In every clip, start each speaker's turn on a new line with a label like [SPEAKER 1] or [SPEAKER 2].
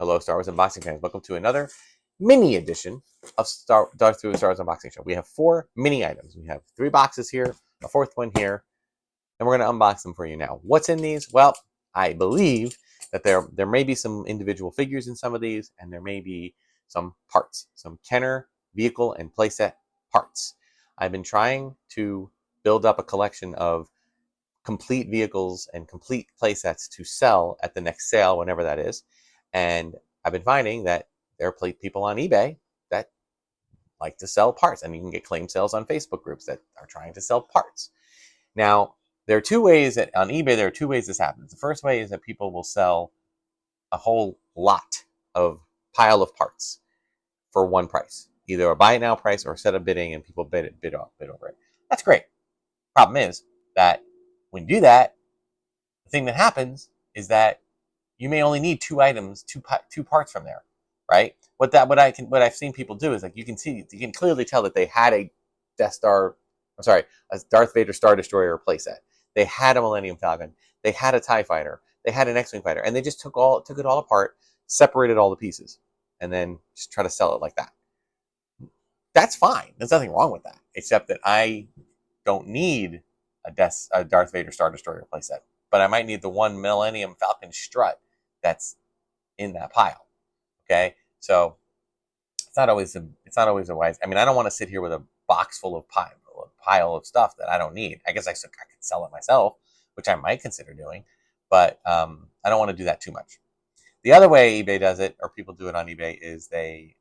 [SPEAKER 1] Hello, Star Wars unboxing fans. Welcome to another mini edition of Darth Tuba Star Wars unboxing show. We have 4 mini items. We have 3 boxes here, a 4th one here, and we're going to unbox them for you now. What's in these? Well, I believe that there may be some individual figures in some of these, and there may be some parts, some Kenner vehicle and playset parts. I've been trying to build up a collection of complete vehicles and complete playsets to sell at the next sale, whenever that is. And I've been finding that there are people on eBay that like to sell parts, and you can get claim sales on Facebook groups that are trying to sell parts. Now, there are 2 ways that on eBay, there are 2 ways this happens. The first way is that people will sell a whole lot of pile of parts for one price, either a buy it now price or set a bidding, and people bid over it. That's great. Problem is that when you do that, the thing that happens is that you may only need 2 items, two parts from there, right? What I've seen people do is, like, you can clearly tell that they had a a Darth Vader Star Destroyer playset. They had a Millennium Falcon. They had a TIE fighter. They had an X-Wing fighter, and they just took it all apart, separated all the pieces, and then just try to sell it like that. That's fine. There's nothing wrong with that, except that I don't need a Darth Vader Star Destroyer playset, but I might need the one Millennium Falcon strut that's in that pile. Okay, so it's not always a wise. I mean, I don't want to sit here with a box full of pile of stuff that I don't need. I guess I could sell it myself, which I might consider doing, but I don't want to do that too much. The other way eBay does it, or people do it on eBay, is they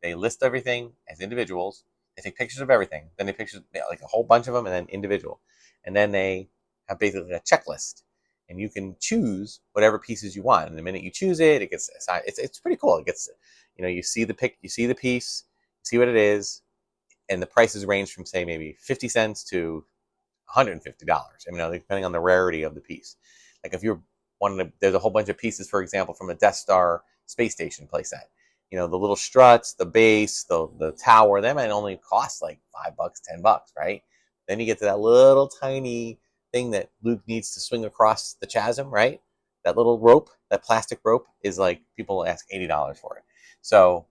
[SPEAKER 1] list everything as individuals. They take pictures of everything, then they pictures like a whole bunch of them, and then individual, and then they have basically a checklist, and you can choose whatever pieces you want. And the minute you choose it, it gets assigned. It's pretty cool. It gets, you see the piece, you see what it is, and the prices range from, say, maybe 50 cents to $150. I mean, depending on the rarity of the piece. Like if you're there's a whole bunch of pieces, for example, from a Death Star space station playset. The little struts, the base, the tower, that might only cost like $5, $10, right? Then you get to that little tiny thing that Luke needs to swing across the chasm, right? That little rope, that plastic rope, is like, people ask $80 for it. So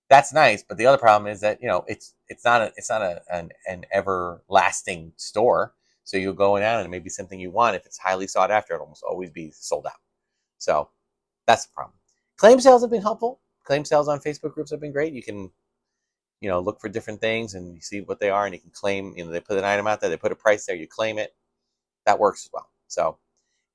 [SPEAKER 1] that's nice, but the other problem is that it's not an everlasting store. So you'll go in and it may be something you want. If it's highly sought after, it'll almost always be sold out. So that's the problem. Claim sales have been helpful. Claim sales on Facebook groups have been great. You can look for different things and you see what they are, and you can claim. They put an item out there, they put a price there, you claim it. That works as well. So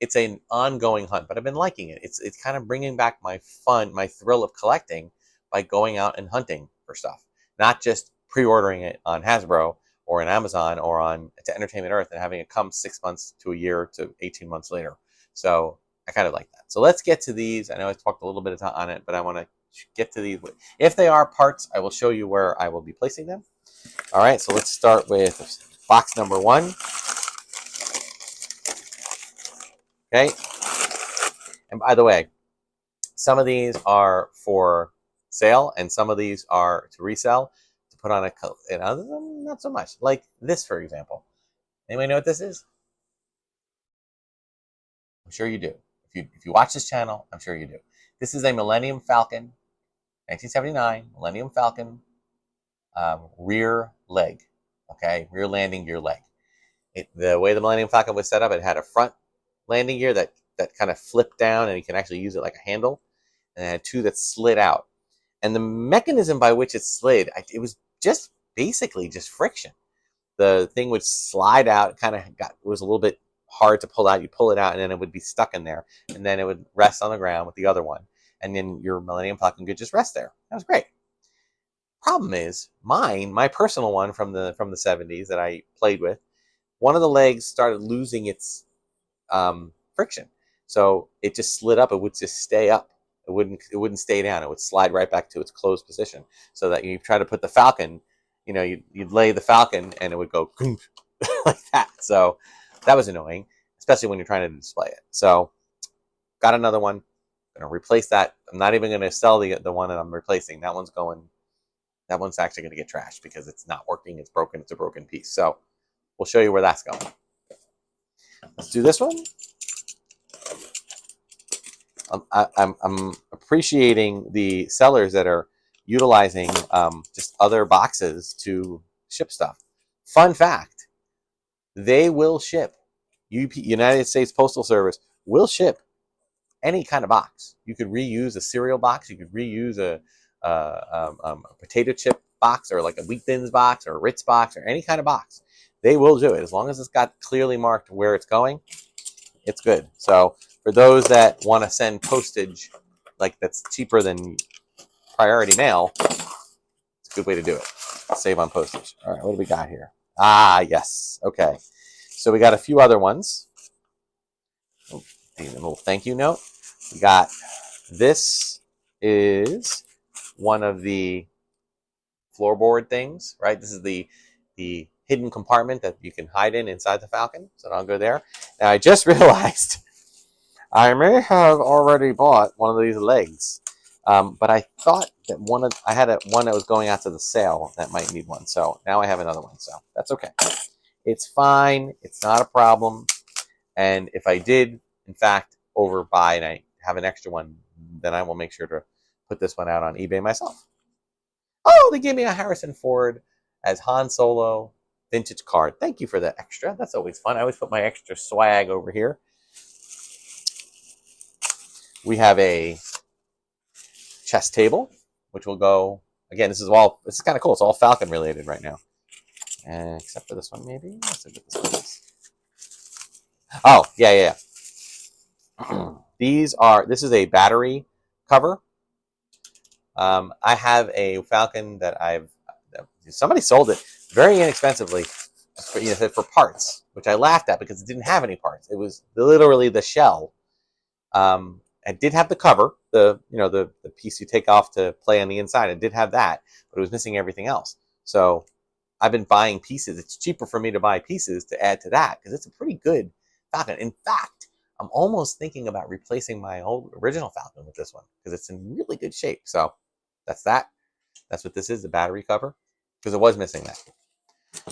[SPEAKER 1] it's an ongoing hunt, but I've been liking it. It's kind of bringing back my fun, my thrill of collecting, by going out and hunting for stuff, not just pre-ordering it on Hasbro or on Amazon or on to Entertainment Earth and having it come 6 months to a year to 18 months later. So I kind of like that. So let's get to these. I know I talked a little bit on it, but I want to get to these. If they are parts, I will show you where I will be placing them. All right, so let's start with box number 1. Okay. And by the way, some of these are for sale and some of these are to resell, to put on and other of them, not so much. Like this, for example. Anybody know what this is? I'm sure you do. If you watch this channel, I'm sure you do. This is a Millennium Falcon, 1979 Millennium Falcon rear leg. Okay, rear landing gear leg. The way the Millennium Falcon was set up, it had a front landing gear that kind of flipped down, and you can actually use it like a handle, and it had 2 that slid out. And the mechanism by which it slid, it was just basically just friction. The thing would slide out, it was a little bit hard to pull out. You pull it out, and then it would be stuck in there, and then it would rest on the ground with the other one, and then your Millennium Falcon could just rest there. That was great. Problem is, my personal one from the 70s that I played with, one of the legs started losing its friction, so it just slid up. It would just stay up. It wouldn't stay down. It would slide right back to its closed position. So that you try to put the Falcon, you'd lay the Falcon and it would go like that. So that was annoying, especially when you're trying to display it. So got another one. I'm gonna replace that. I'm not even gonna sell the one that I'm replacing. That one's actually gonna get trashed because it's not working. It's broken. It's a broken piece. So we'll show you where that's going. Let's do this one. I'm appreciating the sellers that are utilizing just other boxes to ship stuff. Fun fact: they will ship. United States Postal Service will ship any kind of box. You could reuse a cereal box. You could reuse a potato chip box, or like a wheat thins box, or a Ritz box, or any kind of box. They will do it as long as it's got clearly marked where it's going. It's good. So for those that want to send postage, like that's cheaper than priority mail, it's a good way to do it. Save on postage. All right, what do we got here? Ah, yes. Okay. So we got a few other ones. A little thank you note. We got this is one of the floorboard things, right? This is the hidden compartment that you can hide in inside the Falcon. So I'll go there. Now I just realized I may have already bought one of these legs, but I thought that I had one that was going out to the sale that might need one. So now I have another one. So that's okay. It's fine. It's not a problem. And if I did, in fact, overbuy and I have an extra one, then I will make sure to put this one out on eBay myself. Oh, they gave me a Harrison Ford as Han Solo vintage card. Thank you for the extra. That's always fun. I always put my extra swag over here. We have a chess table, which will go, again, this is kind of cool. It's all Falcon related right now. Except for this one, maybe. Let's look at this one. Oh, yeah. This is a battery cover. I have a Falcon that somebody sold it very inexpensively for parts, which I laughed at because it didn't have any parts. It was literally the shell. It did have the cover, the piece you take off to play on the inside. It did have that, but it was missing everything else. So I've been buying pieces. It's cheaper for me to buy pieces to add to that because it's a pretty good Falcon. In fact, I'm almost thinking about replacing my old original Falcon with this one because it's in really good shape. So that's that. That's what this is, the battery cover, because it was missing that.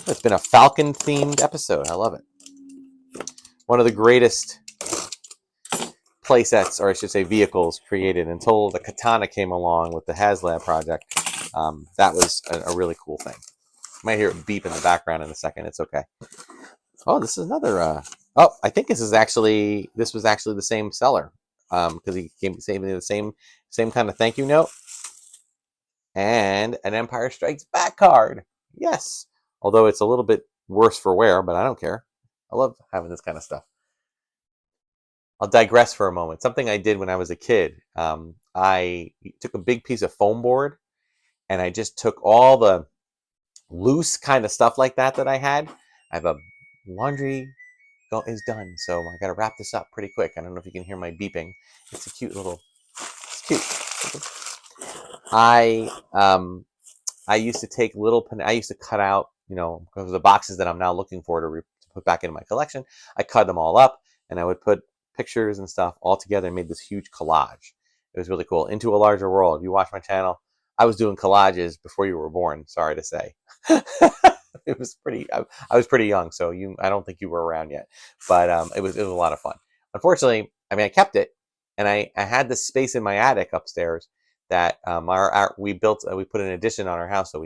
[SPEAKER 1] It's been a Falcon themed episode. I love it. One of the greatest playsets, or I should say vehicles, created until the Katana came along with the HasLab project. That was a really cool thing. You might hear it beep in the background in a second. It's okay. Oh, this is another. I think this was actually the same seller, because he gave me the same kind of thank you note and an Empire Strikes Back card. Yes, although it's a little bit worse for wear, but I don't care. I love having this kind of stuff. I'll digress for a moment. Something I did when I was a kid. I took a big piece of foam board and I just took all the loose kind of stuff like that I had. I have a laundry is done, so I got to wrap this up pretty quick. I don't know if you can hear my beeping. It's a cute little. It's cute. I used to take I used to cut out, because the boxes that I'm now looking for to put back into my collection. I cut them all up and I would put pictures and stuff all together and made this huge collage. It was really cool. Into a Larger World. If you watch my channel, I was doing collages before you were born. Sorry to say. It was pretty. I was pretty young, so I don't think you were around yet. But it was a lot of fun. Unfortunately, I kept it, and I had this space in my attic upstairs that we put an addition on our house, so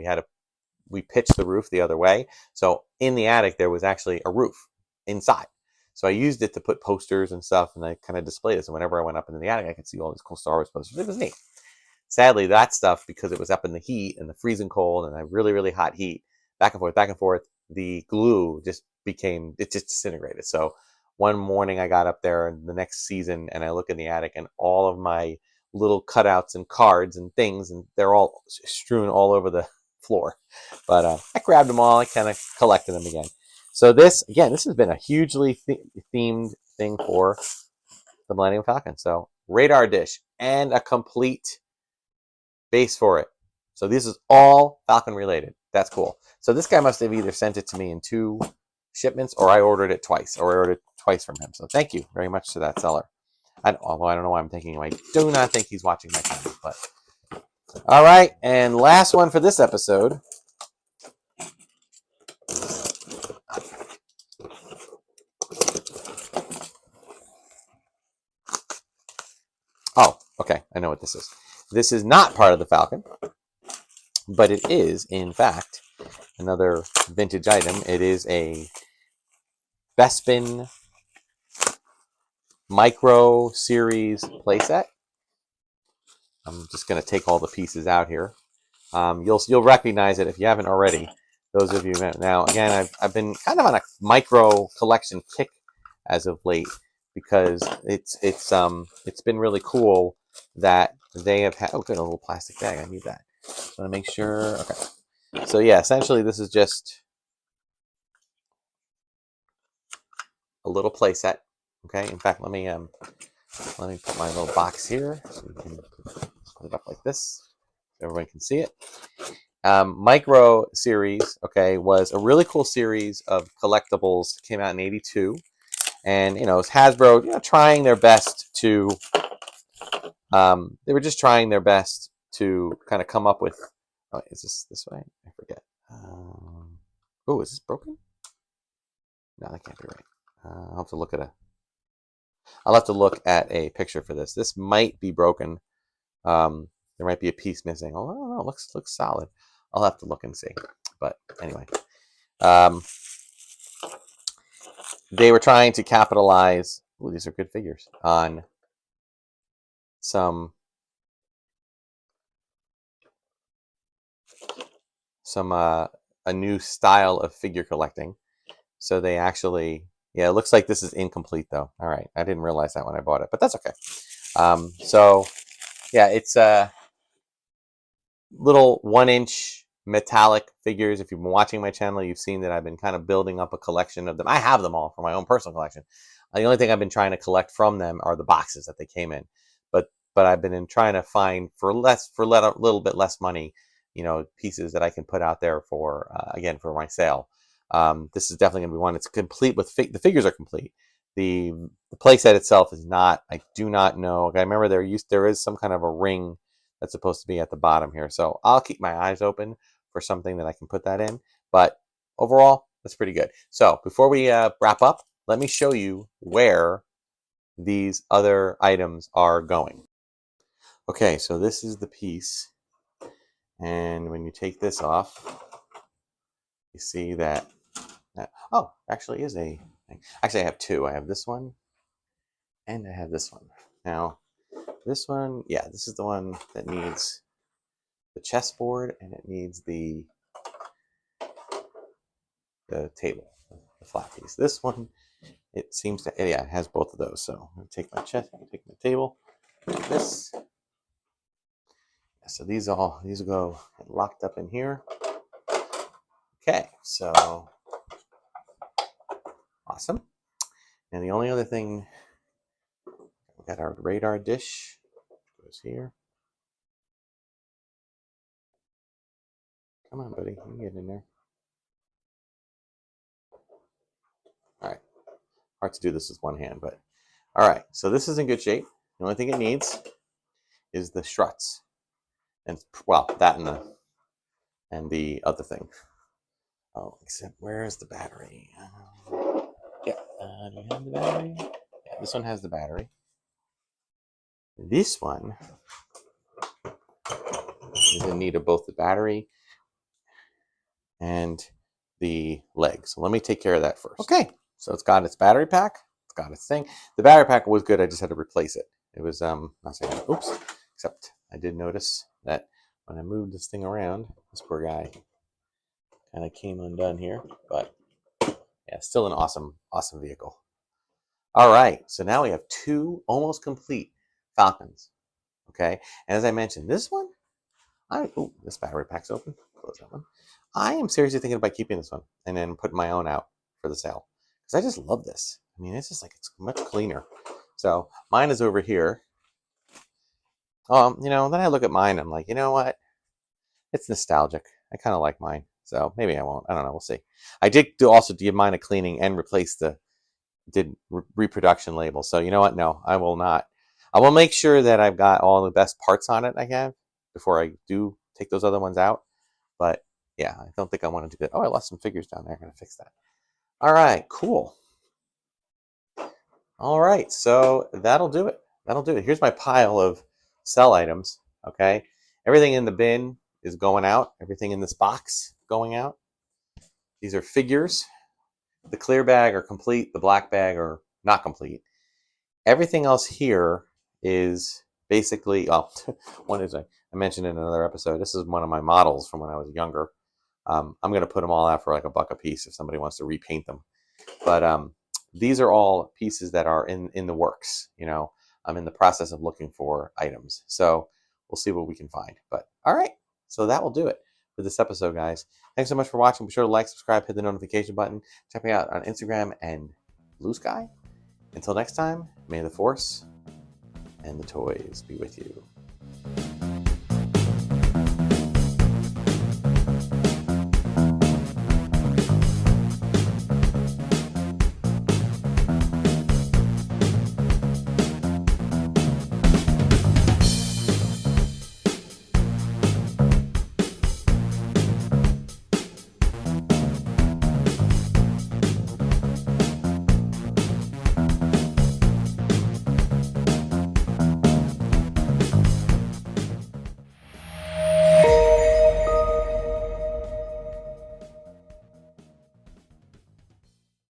[SPEAKER 1] we pitched the roof the other way. So in the attic there was actually a roof inside. So I used it to put posters and stuff, and I kind of displayed it. So whenever I went up into the attic, I could see all these cool Star Wars posters. It was neat. Sadly, that stuff, because it was up in the heat and the freezing cold and the really, really hot heat, back and forth, the glue just disintegrated. So one morning I got up there the next season and I look in the attic and all of my little cutouts and cards and things, and they're all strewn all over the floor. But I grabbed them all. I kind of collected them again. So this has been a hugely themed thing for the Millennium Falcon. So radar dish and a complete base for it. So this is all Falcon related. That's cool. So this guy must have either sent it to me in 2 shipments, or I ordered it twice, or I ordered it twice from him. So thank you very much to that seller. Although I don't know why I'm thinking. I do not think he's watching my channel. But all right, and last one for this episode. Okay, I know what this is. This is not part of the Falcon, but it is, in fact, another vintage item. It is a Bespin Micro Series playset. I'm just going to take all the pieces out here. You'll recognize it if you haven't already. Those of you now, again, I've been kind of on a micro collection kick as of late because it's been really cool that they have had. Oh, good, a little plastic bag. I need that. I want to make sure. Okay. So yeah, essentially this is just a little play set. Okay. In fact, let me put my little box here so we can put it up like this so everyone can see it. Micro series, okay, was a really cool series of collectibles. It came out in '82, and you know, it's Hasbro, trying their best to. They were just trying their best to kind of come up with. Oh, is this way? I forget. Oh, is this broken? No, that can't be right. I'll have to look at I'll have to look at a picture for this. This might be broken. There might be a piece missing. Oh, I don't know. Looks solid. I'll have to look and see. But anyway, they were trying to capitalize. Ooh, these are good figures on some a new style of figure collecting. So they actually, yeah, it looks like this is incomplete though. All right, I didn't realize that when I bought it, but that's okay. So yeah, it's little 1-inch metallic figures. If you've been watching my channel, you've seen that I've been kind of building up a collection of them. I have them all for my own personal collection. The only thing I've been trying to collect from them are the boxes that they came in. But I've been trying to find for a little bit less money, pieces that I can put out there for again for my sale. This is definitely going to be one. It's complete with the figures are complete. The playset itself is not. I do not know. Okay, I remember there is some kind of a ring that's supposed to be at the bottom here. So I'll keep my eyes open for something that I can put that in. But overall, that's pretty good. So before we wrap up, let me show you where these other items are going. Okay, so this is the piece. And when you take this off, you see that, oh, actually is a, actually I have two. I have this one and I have this one. Now, this one, yeah, this is the one that needs the chessboard and it needs the table, the flat piece. This one, it seems to, yeah, it has both of those. So I'm going to take my chest, take my table, like this. So these go locked up in here. Okay, so awesome. And the only other thing, we got our radar dish, goes here. Come on, buddy, you can get in there. All right, hard to do this with one hand, but all right. So this is in good shape. The only thing it needs is the struts, and well, that and the other thing. Oh, except where is the battery? Yeah, do you have the battery? Yeah, this one has the battery. This one is in need of both the battery and the leg. So let me take care of that first. Okay, so it's got its battery pack. It's got its thing. The battery pack was good. I just had to replace it. It was not saying oops. Except I did notice that when I moved this thing around, this poor guy kind of came undone here. But yeah, still an awesome vehicle. All right, so now we have two almost complete Falcons. Okay, and as I mentioned, this one, this battery pack's open. Close that one. I am seriously thinking about keeping this one and then putting my own out for the sale because I just love this. I mean, it's just like it's much cleaner. So mine is over here. Then I look at mine. I'm like, you know what? It's nostalgic. I kind of like mine. So maybe I won't. I don't know. We'll see. I did also give mine a cleaning and replace did reproduction label. So you know what? No, I will not. I will make sure that I've got all the best parts on it I have before I do take those other ones out. But yeah, I don't think I want to do that. Oh, I lost some figures down there. I'm going to fix that. All right, cool. All right, so that'll do it. That'll do it. Here's my pile of sell items. Okay, everything in the bin is going out. Everything in this box going out. These are figures. The clear bag are complete. The black bag are not complete. Everything else here is basically, well, one is I mentioned in another episode. This is one of my models from when I was younger. I'm going to put them all out for like $1 a piece if somebody wants to repaint them. But these are all pieces that are in the works. You know, I'm in the process of looking for items. So we'll see what we can find. But all right, so that will do it for this episode, guys. Thanks so much for watching. Be sure to like, subscribe, hit the notification button. Check me out on Instagram and Bluesky. Until next time, may the Force and the toys be with you.